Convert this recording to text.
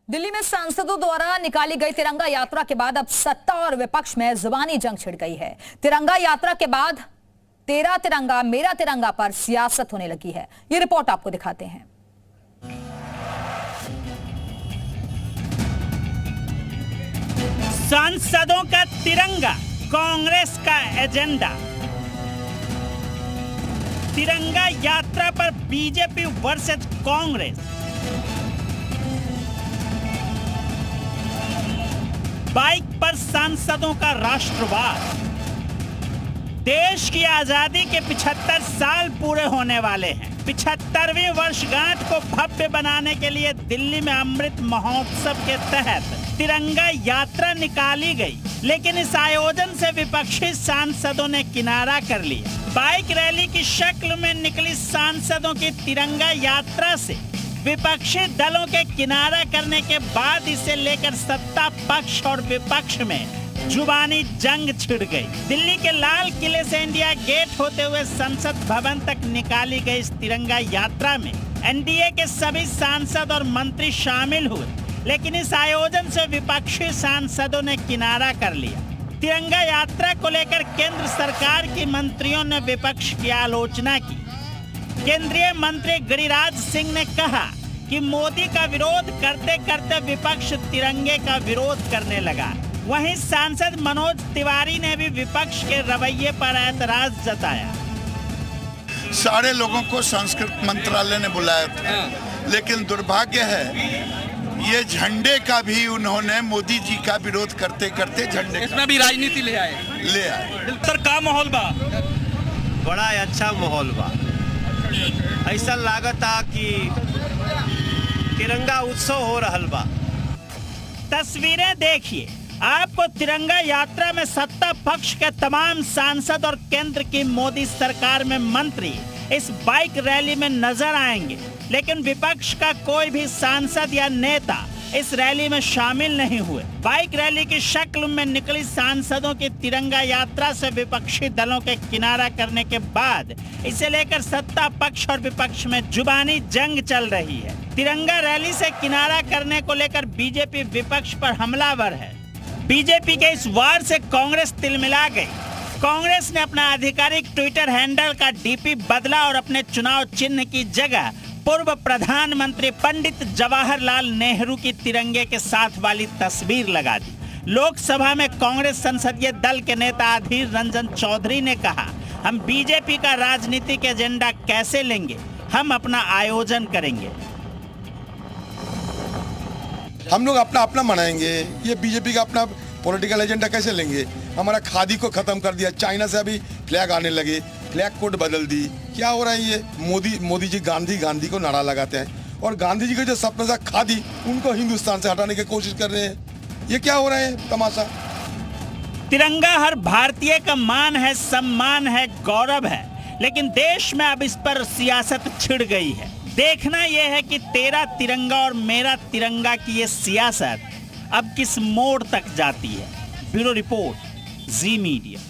दिल्ली में सांसदों द्वारा निकाली गई तिरंगा यात्रा के बाद अब सत्ता और विपक्ष में जुबानी जंग छिड़ गई है। तिरंगा यात्रा के बाद तेरा तिरंगा मेरा तिरंगा पर सियासत होने लगी है। ये रिपोर्ट आपको दिखाते हैं। सांसदों का तिरंगा कांग्रेस का एजेंडा। तिरंगा यात्रा पर बीजेपी वर्सेस कांग्रेस। बाइक पर सांसदों का राष्ट्रवाद। देश की आजादी के 75 साल पूरे होने वाले हैं। 75वीं वर्षगांठ को भव्य बनाने के लिए दिल्ली में अमृत महोत्सव के तहत तिरंगा यात्रा निकाली गई, लेकिन इस आयोजन से विपक्षी सांसदों ने किनारा कर लिया। बाइक रैली की शक्ल में निकली सांसदों की तिरंगा यात्रा से विपक्षी दलों के किनारा करने के बाद इसे लेकर सत्ता पक्ष और विपक्ष में जुबानी जंग छिड़ गई। दिल्ली के लाल किले से इंडिया गेट होते हुए संसद भवन तक निकाली गई इस तिरंगा यात्रा में एनडीए के सभी सांसद और मंत्री शामिल हुए, लेकिन इस आयोजन से विपक्षी सांसदों ने किनारा कर लिया। तिरंगा यात्रा को लेकर केंद्र सरकार की मंत्रियों ने विपक्ष की आलोचना की। केंद्रीय मंत्री गिरिराज सिंह ने कहा कि मोदी का विरोध करते करते विपक्ष तिरंगे का विरोध करने लगा। वहीं सांसद मनोज तिवारी ने भी विपक्ष के रवैये पर ऐतराज जताया। सारे लोगों को संस्कृत मंत्रालय ने बुलाया था, लेकिन दुर्भाग्य है ये झंडे का भी उन्होंने मोदी जी का विरोध करते करते झंडे इसमें भी राजनीति ले आए। सर का माहौल बा? बड़ा अच्छा माहौल बा। ऐसा लागता कि तिरंगा उत्सव हो रहल बा। तस्वीरें देखिए, आपको तिरंगा यात्रा में सत्ता पक्ष के तमाम सांसद और केंद्र की मोदी सरकार में मंत्री इस बाइक रैली में नजर आएंगे, लेकिन विपक्ष का कोई भी सांसद या नेता इस रैली में शामिल नहीं हुए। बाइक रैली की शक्ल में निकली सांसदों की तिरंगा यात्रा से विपक्षी दलों के किनारा करने के बाद इसे लेकर सत्ता पक्ष और विपक्ष में जुबानी जंग चल रही है। तिरंगा रैली से किनारा करने को लेकर बीजेपी विपक्ष पर हमलावर है। बीजेपी के इस वार से कांग्रेस तिलमिला गई। कांग्रेस ने अपना आधिकारिक ट्विटर हैंडल का डीपी बदला और अपने चुनाव चिन्ह की जगह पूर्व प्रधानमंत्री पंडित जवाहरलाल नेहरू की तिरंगे के साथ वाली तस्वीर लगा दी। लोकसभा में कांग्रेस संसदीय दल के नेता अधीर रंजन चौधरी ने कहा, हम बीजेपी का राजनीतिक एजेंडा कैसे लेंगे, हम अपना आयोजन करेंगे। हम लोग अपना अपना मनाएंगे, ये बीजेपी का अपना पॉलिटिकल एजेंडा कैसे लेंगे। हमारा खादी को खत्म कर दिया, चाइना से अभी फ्लैग आने लगे, फ्लैग कोड बदल दी। क्या हो रहा है ये? मोदी जी गांधी को नारा लगाते हैं और गांधी जी का जो सपना था खादी, उनको हिंदुस्तान से हटाने की कोशिश कर रहे हैं। ये क्या हो रहा है तमाशा? तिरंगा हर भारतीय का मान है, सम्मान है, गौरव है, लेकिन देश में अब इस पर सियासत छिड़ गई है। देखना यह है कि तेरा तिरंगा और मेरा तिरंगा की ये सियासत अब किस मोड़ तक जाती है। ब्यूरो रिपोर्ट, जी मीडिया।